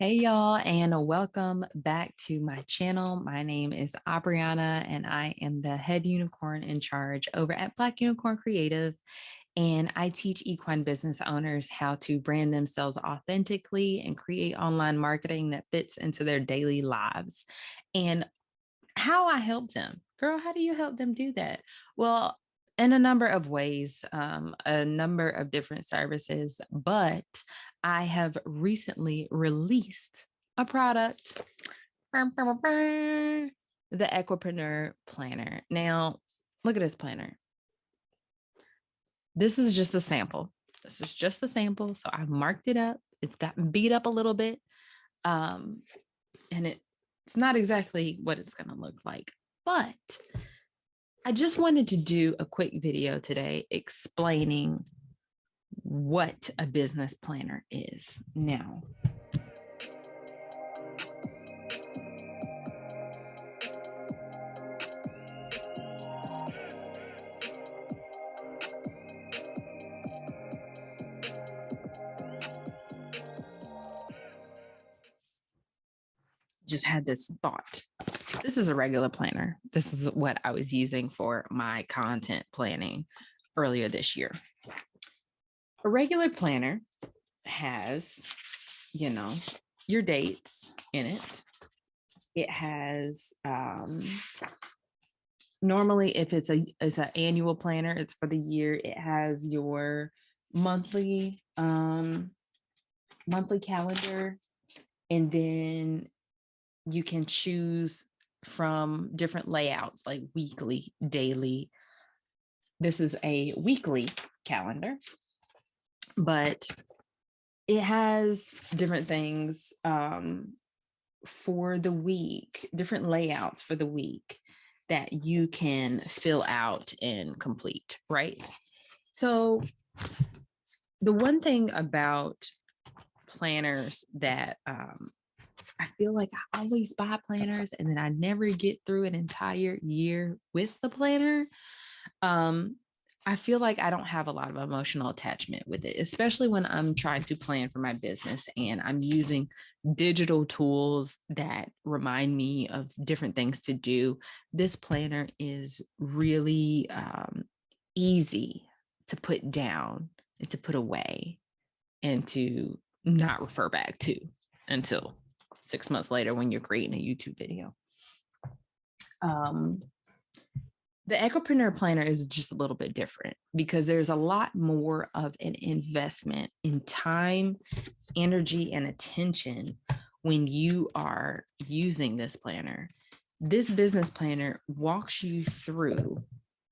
Hey y'all, and welcome back to my channel. My name is Abriana, and I am the head unicorn in charge over at Black Unicorn Creative. And I teach equine business owners how to brand themselves authentically and create online marketing that fits into their daily lives. And how I help them, girl, how do you help them do that? Well, in a number of ways, a number of different services, but I have recently released a product, the Equipreneur Planner. Now, look at this planner. This is just a sample. This is just a sample. So I marked it up. It's gotten beat up a little bit. And it's not exactly what it's going to look like, but I just wanted to do a quick video today explaining what a business planner is. Now, just had this thought. This is a regular planner. This is what I was using for my content planning earlier this year. A regular planner has, your dates in it. It has, normally if it's an annual planner, it's for the year. It has your monthly calendar, and then you can choose from different layouts like weekly, daily. This is a weekly calendar, but it has different things for the week, different layouts for the week that you can fill out and complete, right? So the one thing about planners that I feel like I always buy planners and then I never get through an entire year with the planner. I feel like I don't have a lot of emotional attachment with it, especially when I'm trying to plan for my business and I'm using digital tools that remind me of different things to do. This planner is really easy to put down and to put away and to not refer back to until 6 months later when you're creating a YouTube video. The Equipreneur Planner is just a little bit different because there's a lot more of an investment in time, energy, and attention when you are using this planner. This business planner walks you through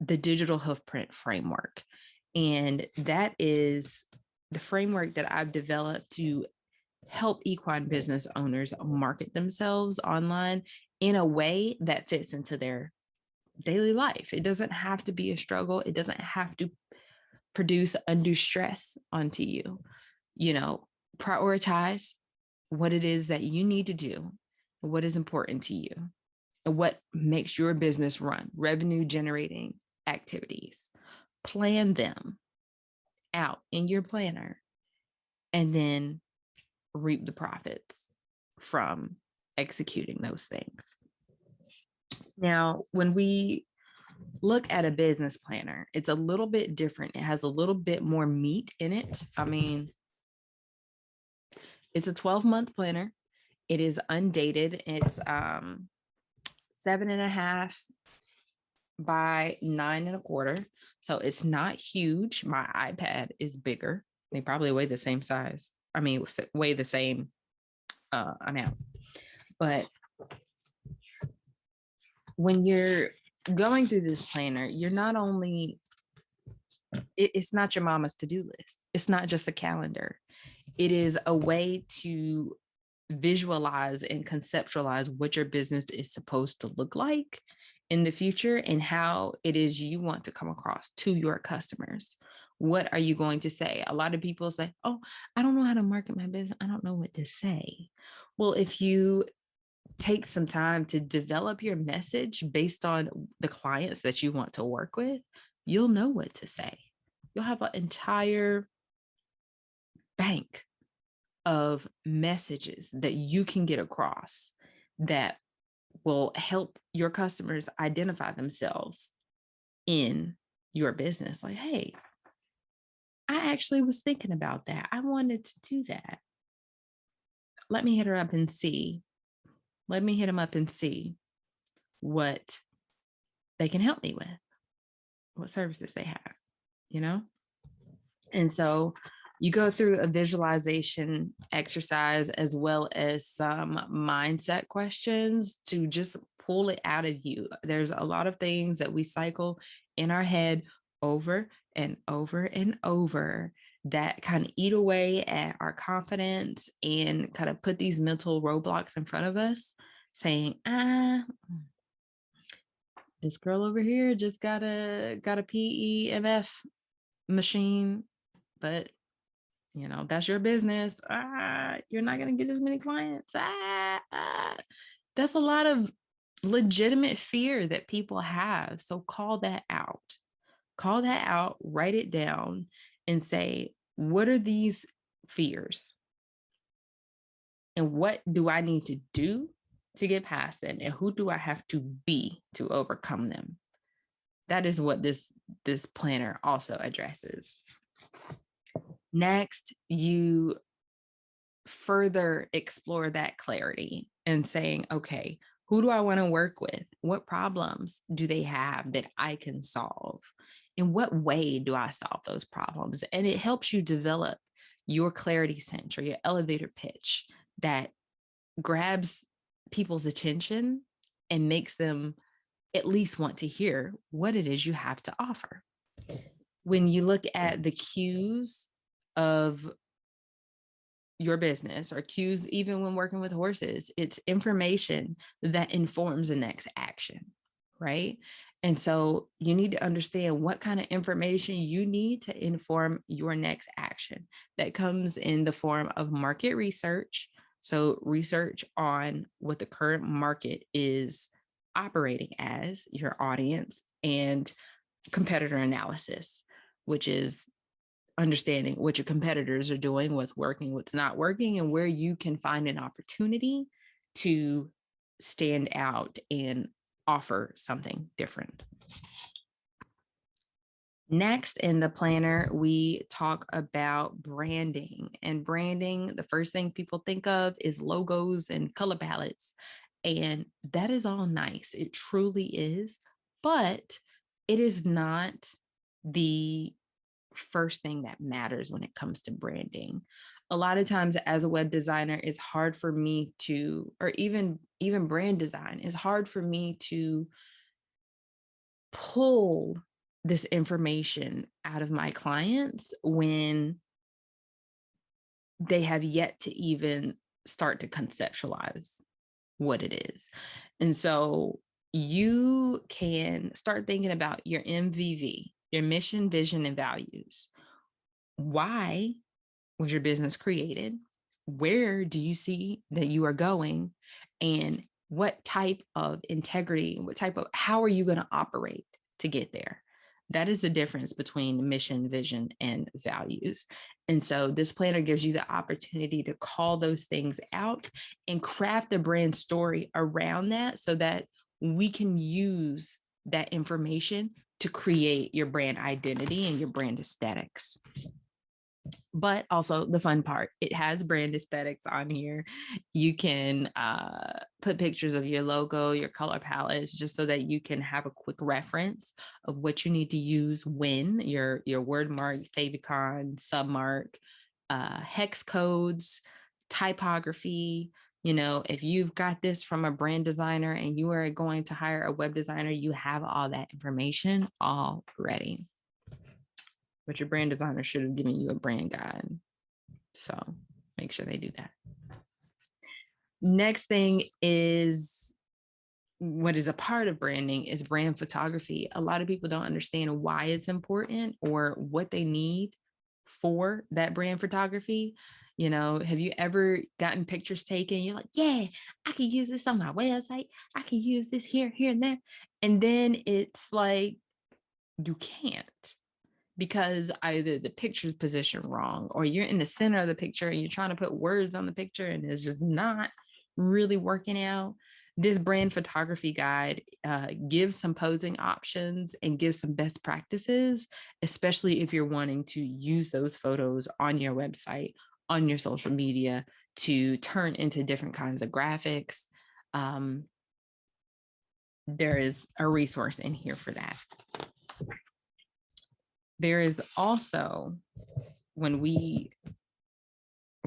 the digital hoofprint framework. And that is the framework that I've developed to help equine business owners market themselves online in a way that fits into their daily life. It doesn't have to be a struggle. It doesn't have to produce undue stress onto you. Prioritize what it is that you need to do, what is important to you, and what makes your business run, revenue generating activities. Plan them out in your planner and then reap the profits from executing those things. Now, when we look at a business planner, it's a little bit different. It has a little bit more meat in it. I mean, it's a 12-month planner. It is undated. It's 7.5 by 9.25. So it's not huge. My iPad is bigger. They probably weigh the same size. I mean, weigh the same amount. But when you're going through this planner, you're not only, it's not your mama's to-do list. It's not just a calendar. It is a way to visualize and conceptualize what your business is supposed to look like in the future and how it is you want to come across to your customers. What are you going to say? A lot of people say, oh, I don't know how to market my business. I don't know what to say. Well, if you take some time to develop your message based on the clients that you want to work with, you'll know what to say. You'll have an entire bank of messages that you can get across that will help your customers identify themselves in your business. Like, hey, I actually was thinking about that. I wanted to do that. Let me hit her up and see. Let me hit them up and see what they can help me with, what services they have, you know? And so you go through a visualization exercise as well as some mindset questions to just pull it out of you. There's a lot of things that we cycle in our head over and over and over that kind of eat away at our confidence and kind of put these mental roadblocks in front of us, saying, this girl over here just got a PEMF machine, but you know, that's your business. You're not going to get as many clients. That's a lot of legitimate fear that people have. So call that out. Call that out, write it down, and say, what are these fears? And what do I need to do to get past them? And who do I have to be to overcome them? That is what this planner also addresses. Next, you further explore that clarity and saying, okay, who do I want to work with? What problems do they have that I can solve? In what way do I solve those problems? And it helps you develop your clarity center, your elevator pitch that grabs people's attention and makes them at least want to hear what it is you have to offer. When you look at the cues of your business, or cues even when working with horses, it's information that informs the next action, right? And so you need to understand what kind of information you need to inform your next action. That comes in the form of market research. So research on what the current market is operating as, your audience, and competitor analysis, which is understanding what your competitors are doing, what's working, what's not working, and where you can find an opportunity to stand out and offer something different. Next in the planner, we talk about branding. And branding, the first thing people think of is logos and color palettes. And that is all nice. It truly is. But it is not the first thing that matters when it comes to branding. A lot of times as a web designer, it's hard for me to, or even brand design, it's hard for me to pull this information out of my clients when they have yet to even start to conceptualize what it is. And so you can start thinking about your MVV, your mission, vision, and values. Why was your business created? Where do you see that you are going? And what type of integrity, how are you going to operate to get there? That is the difference between mission, vision, and values. And so this planner gives you the opportunity to call those things out and craft the brand story around that so that we can use that information to create your brand identity and your brand aesthetics. But also the fun part, it has brand aesthetics on here. You can put pictures of your logo, your color palettes, just so that you can have a quick reference of what you need to use when your word mark, favicon, submark, hex codes, typography. You know, if you've got this from a brand designer and you are going to hire a web designer, you have all that information already. But your brand designer should have given you a brand guide. So make sure they do that. Next thing is what is a part of branding is brand photography. A lot of people don't understand why it's important or what they need for that brand photography. You know, have you ever gotten pictures taken? You're like, yeah, I can use this on my website. I can use this here, and there. And then it's like, you can't. because either the picture's positioned wrong or you're in the center of the picture and you're trying to put words on the picture and it's just not really working out. This brand photography guide gives some posing options and gives some best practices, especially if you're wanting to use those photos on your website, on your social media, to turn into different kinds of graphics. There is a resource in here for that. There is also, when we're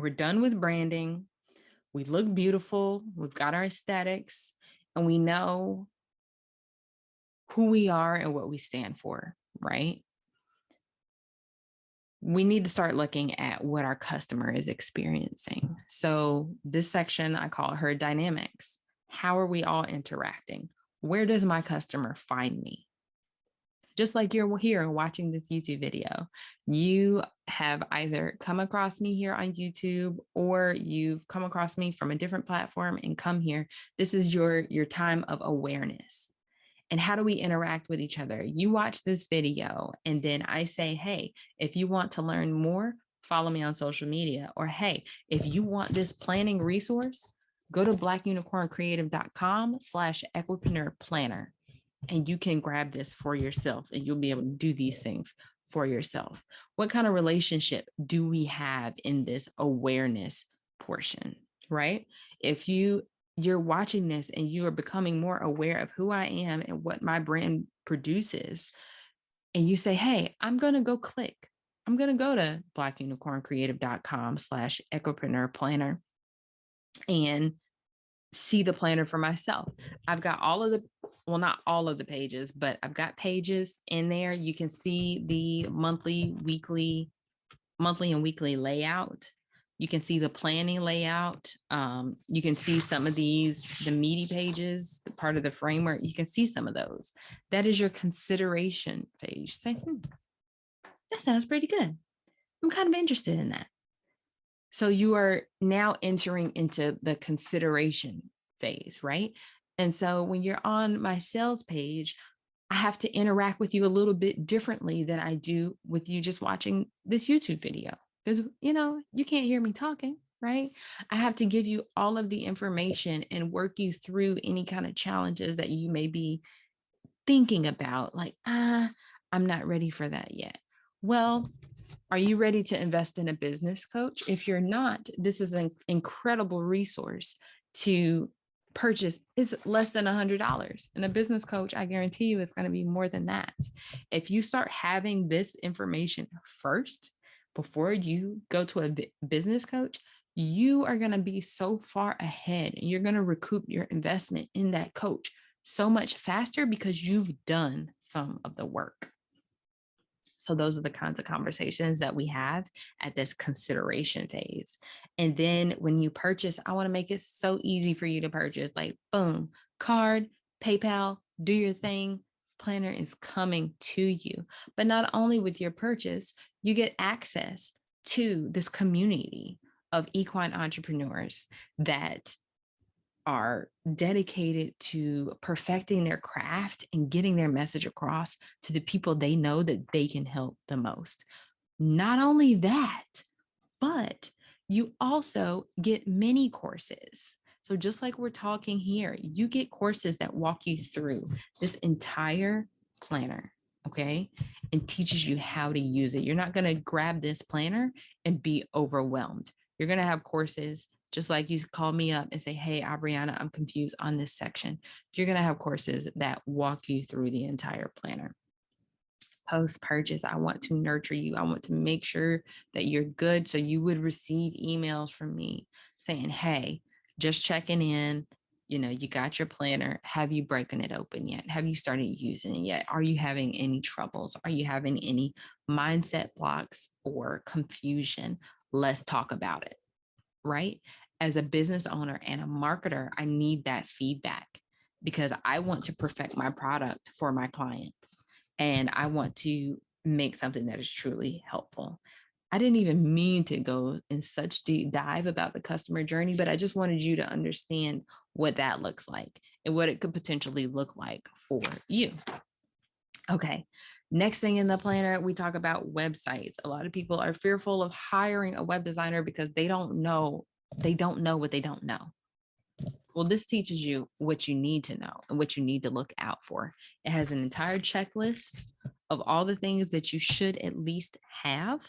done with branding, we look beautiful, we've got our aesthetics, and we know who we are and what we stand for, right? We need to start looking at what our customer is experiencing. So this section, I call her dynamics. How are we all interacting? Where does my customer find me? Just like you're here watching this YouTube video, you have either come across me here on YouTube or you've come across me from a different platform and come here. This is your time of awareness. And how do we interact with each other? You watch this video and then I say, hey, if you want to learn more, follow me on social media. Or hey, if you want this planning resource, go to blackunicorncreative.com/Equipreneur Planner. And you can grab this for yourself and you'll be able to do these things for yourself. What kind of relationship do we have in this awareness portion, right? If you're watching this and you are becoming more aware of who I am and what my brand produces, and you say, hey, I'm going to go to blackunicorncreative.com/Equipreneur Planner and see the planner for myself. I've got not all of the pages, but I've got pages in there. You can see the monthly and weekly layout. You can see the planning layout. You can see some of the meaty pages, part of the framework. You can see some of those. That is your consideration page. Say, that sounds pretty good. I'm kind of interested in that. So you are now entering into the consideration phase, right? And so when you're on my sales page, I have to interact with you a little bit differently than I do with you just watching this YouTube video. Because, you can't hear me talking, right? I have to give you all of the information and work you through any kind of challenges that you may be thinking about, like, I'm not ready for that yet. Well, are you ready to invest in a business coach? If you're not, this is an incredible resource to purchase. It's less than $100. And a business coach, I guarantee you, is going to be more than that. If you start having this information first, before you go to a business coach, you are going to be so far ahead and you're going to recoup your investment in that coach so much faster because you've done some of the work. So those are the kinds of conversations that we have at this consideration phase. And then when you purchase, I want to make it so easy for you to purchase, like boom, card, PayPal, do your thing. Planner is coming to you. But not only with your purchase, you get access to this community of equine entrepreneurs that are dedicated to perfecting their craft and getting their message across to the people they know that they can help the most. Not only that, but you also get mini courses. So just like we're talking here, you get courses that walk you through this entire planner, okay? And teaches you how to use it. You're not going to grab this planner and be overwhelmed. You're going to have courses. Just like you call me up and say, hey, Abriana, I'm confused on this section. You're going to have courses that walk you through the entire planner. Post-purchase, I want to nurture you. I want to make sure that you're good. So you would receive emails from me saying, hey, just checking in. You got your planner. Have you broken it open yet? Have you started using it yet? Are you having any troubles? Are you having any mindset blocks or confusion? Let's talk about it. Right? As a business owner and a marketer, I need that feedback because I want to perfect my product for my clients and I want to make something that is truly helpful. I didn't even mean to go in such deep dive about the customer journey, but I just wanted you to understand what that looks like and what it could potentially look like for you. Okay. Next thing in the planner, we talk about websites. A lot of people are fearful of hiring a web designer because they don't know what they don't know. Well, this teaches you what you need to know and what you need to look out for. It has an entire checklist of all the things that you should at least have,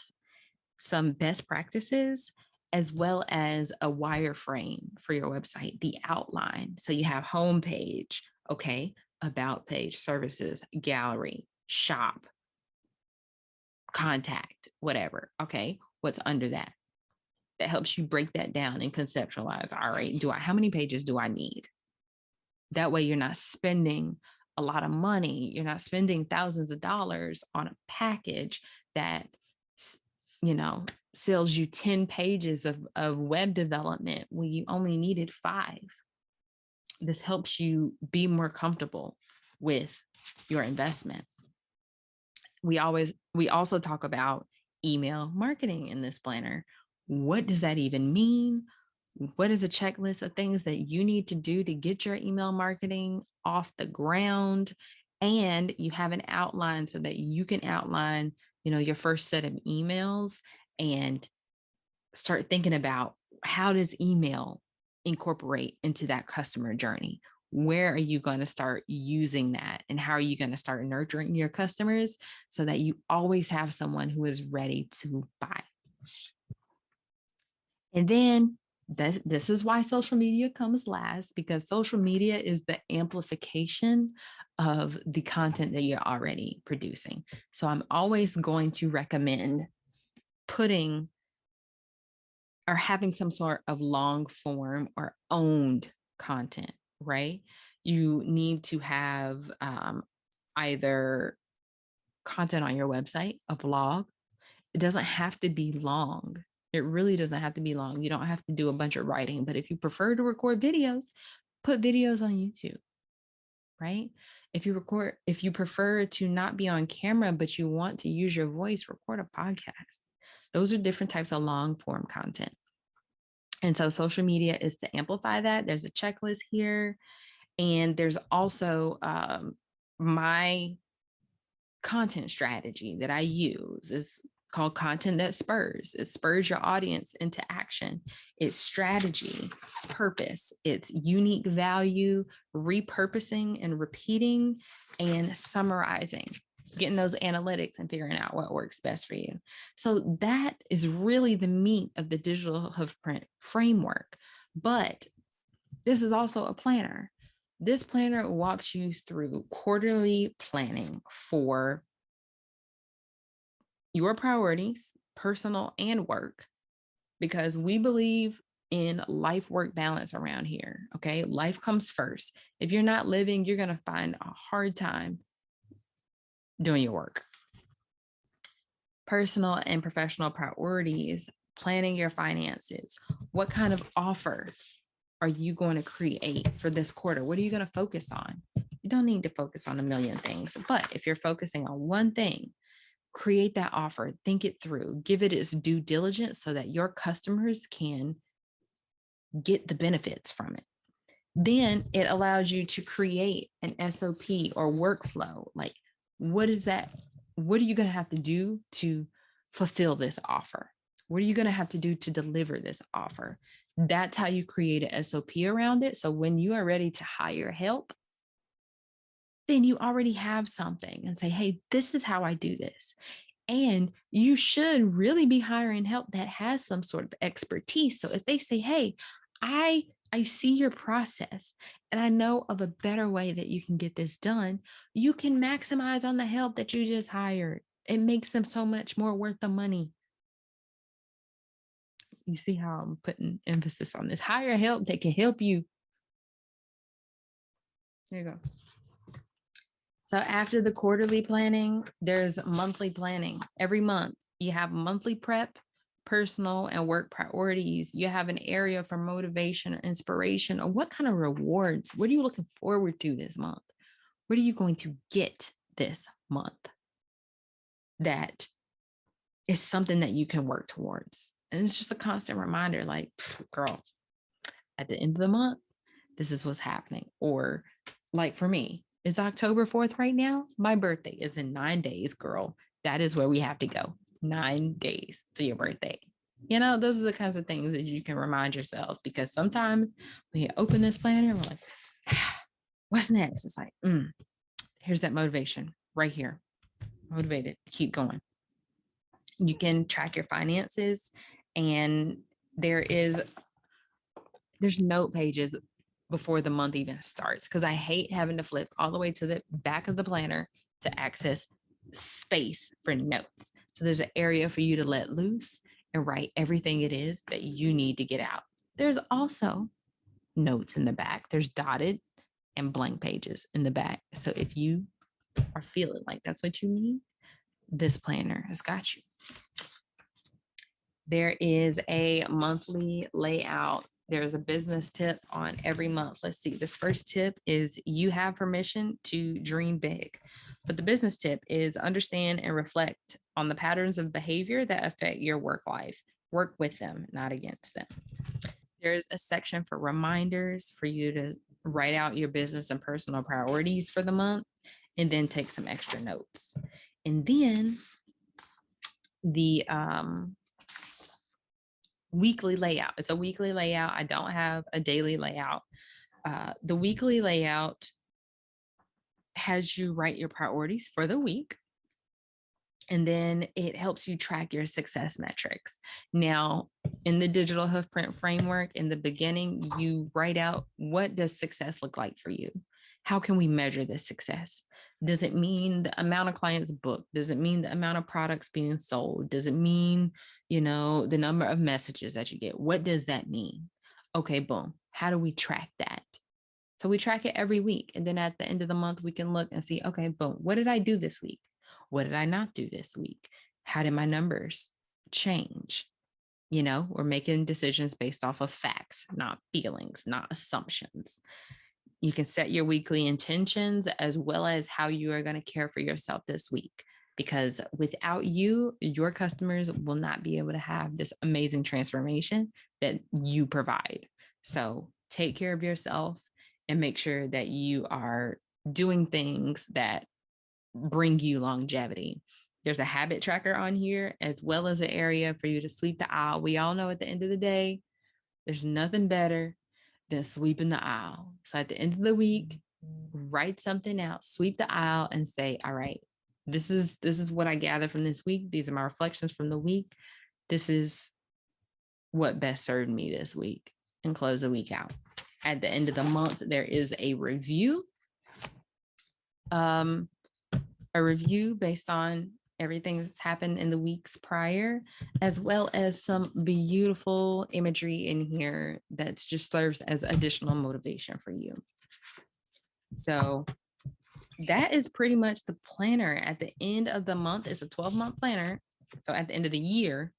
some best practices, as well as a wireframe for your website, the outline. So you have homepage, okay, about page, services, gallery, shop, contact, whatever. Okay, what's under that? That helps you break that down and conceptualize. All right, how many pages do I need? That way you're not spending a lot of money. You're not spending thousands of dollars on a package that, you know, sells you 10 pages of web development when you only needed 5. This helps you be more comfortable with your investment. We also talk about email marketing in this planner. What does that even mean? What is a checklist of things that you need to do to get your email marketing off the ground? And you have an outline so that you can outline, your first set of emails and start thinking about, how does email incorporate into that customer journey? Where are you going to start using that? And how are you going to start nurturing your customers so that you always have someone who is ready to buy? And then this is why social media comes last, because social media is the amplification of the content that you're already producing. So I'm always going to recommend putting or having some sort of long form or owned content, right? You need to have either content on your website, a blog. It doesn't have to be long. It really doesn't have to be long. You don't have to do a bunch of writing, but if you prefer to record videos, put videos on YouTube, right? If you prefer to not be on camera, but you want to use your voice, record a podcast. Those are different types of long form content. And so social media is to amplify that. There's a checklist here. And there's also my content strategy that I use is called content that spurs. It spurs your audience into action. It's strategy, it's purpose, it's unique value, repurposing and repeating, and summarizing, getting those analytics and figuring out what works best for you. So that is really the meat of the digital hoofprint framework. But this is also a planner. This planner walks you through quarterly planning for your priorities, personal and work, because we believe in life-work balance around here, okay? Life comes first. If you're not living, you're gonna find a hard time doing your work. Personal and professional priorities, planning your finances. What kind of offer are you going to create for this quarter? What are you going to focus on? You don't need to focus on a million things, but if you're focusing on one thing, create that offer, think it through, give it its due diligence so that your customers can get the benefits from it. Then it allows you to create an SOP or workflow. Like, what is that? What are you going to have to do to fulfill this offer? What are you going to have to do to deliver this offer? That's how you create an SOP around it. So when you are ready to hire help, then you already have something and say, hey, this is how I do this. And you should really be hiring help that has some sort of expertise. So if they say, hey, I see your process and I know of a better way that you can get this done, you can maximize on the help that you just hired. It makes them so much more worth the money. You see how I'm putting emphasis on this. Hire help that can help you. There you go. So after the quarterly planning, there's monthly planning. Every month you have monthly prep, personal and work priorities. You have an area for motivation or inspiration, or what kind of rewards, what are you looking forward to this month? What are you going to get this month that is something that you can work towards? And it's just a constant reminder, like, girl, at the end of the month, this is what's happening. Or like for me, It's October 4th right now. My birthday is in 9 days, girl. That is where we have to go. 9 days to your birthday. Those are the kinds of things that you can remind yourself, because sometimes when you open this planner, we're like, what's next? It's like, here's that motivation right here. Motivated, keep going. You can track your finances, and there's note pages before the month even starts, because I hate having to flip all the way to the back of the planner to access space for notes. So there's an area for you to let loose and write everything it is that you need to get out. There's also notes in the back. There's dotted and blank pages in the back. So if you are feeling like that's what you need, this planner has got you. There is a monthly layout. There's a business tip on every month. Let's see. This first tip is you have permission to dream big. But the business tip is understand and reflect on the patterns of behavior that affect your work life. Work with them, not against them. There's a section for reminders for you to write out your business and personal priorities for the month, and then take some extra notes. And then the weekly layout. It's a weekly layout. I don't have a daily layout. The weekly layout has you write your priorities for the week, and then it helps you track your success metrics. Now, in the digital hoofprint framework, in the beginning, you write out, what does success look like for you? How can we measure this success? Does it mean the amount of clients booked? Does it mean the amount of products being sold? Does it mean, the number of messages that you get? What does that mean? Okay, boom. How do we track that? So we track it every week. And then at the end of the month, we can look and see, okay, boom, what did I do this week? What did I not do this week? How did my numbers change? We're making decisions based off of facts, not feelings, not assumptions. You can set your weekly intentions, as well as how you are going to care for yourself this week, because without you, your customers will not be able to have this amazing transformation that you provide. So take care of yourself and make sure that you are doing things that bring you longevity. There's a habit tracker on here, as well as an area for you to sweep the aisle. We all know at the end of the day, there's nothing better than sweeping the aisle. So at the end of the week, write something out, sweep the aisle, and say, all right, this is what I gathered from this week. These are my reflections from the week. This is what best served me this week, and close the week out. At the end of the month, there is a review. A review based on everything that's happened in the weeks prior, as well as some beautiful imagery in here that just serves as additional motivation for you. So that is pretty much the planner. At the end of the month, it's a 12-month planner. So at the end of the year,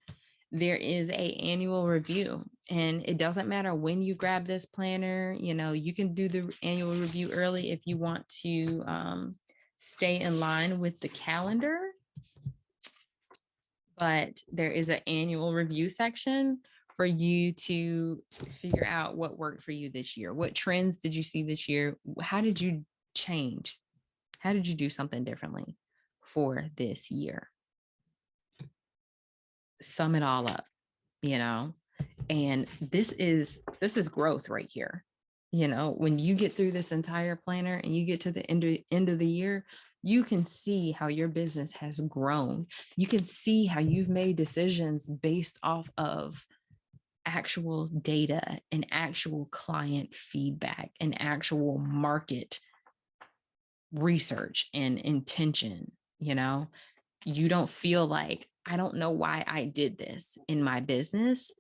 there is an annual review, and it doesn't matter when you grab this planner. You can do the annual review early if you want to stay in line with the calendar. But there is an annual review section for you to figure out what worked for you this year. What trends did you see this year? How did you change? How did you do something differently for this year? Sum it all up, and this is growth right here. When you get through this entire planner and you get to the end of the year, you can see how your business has grown. You can see how you've made decisions based off of actual data and actual client feedback and actual market research and intention. You don't feel like, I don't know why I did this in my business,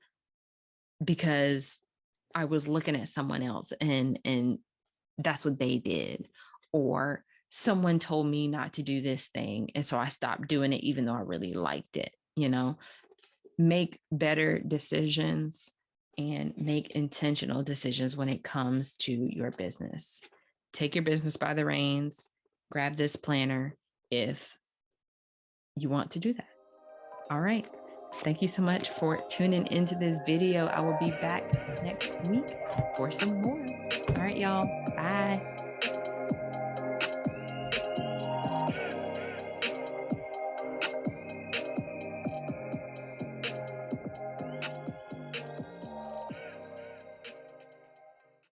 because I was looking at someone else and that's what they did, or someone told me not to do this thing, and so I stopped doing it even though I really liked it. Make better decisions and make intentional decisions when it comes to your business. Take your business by the reins. Grab this planner if you want to do that. All right. Thank you so much for tuning into this video. I will be back next week for some more. All right, y'all. Bye.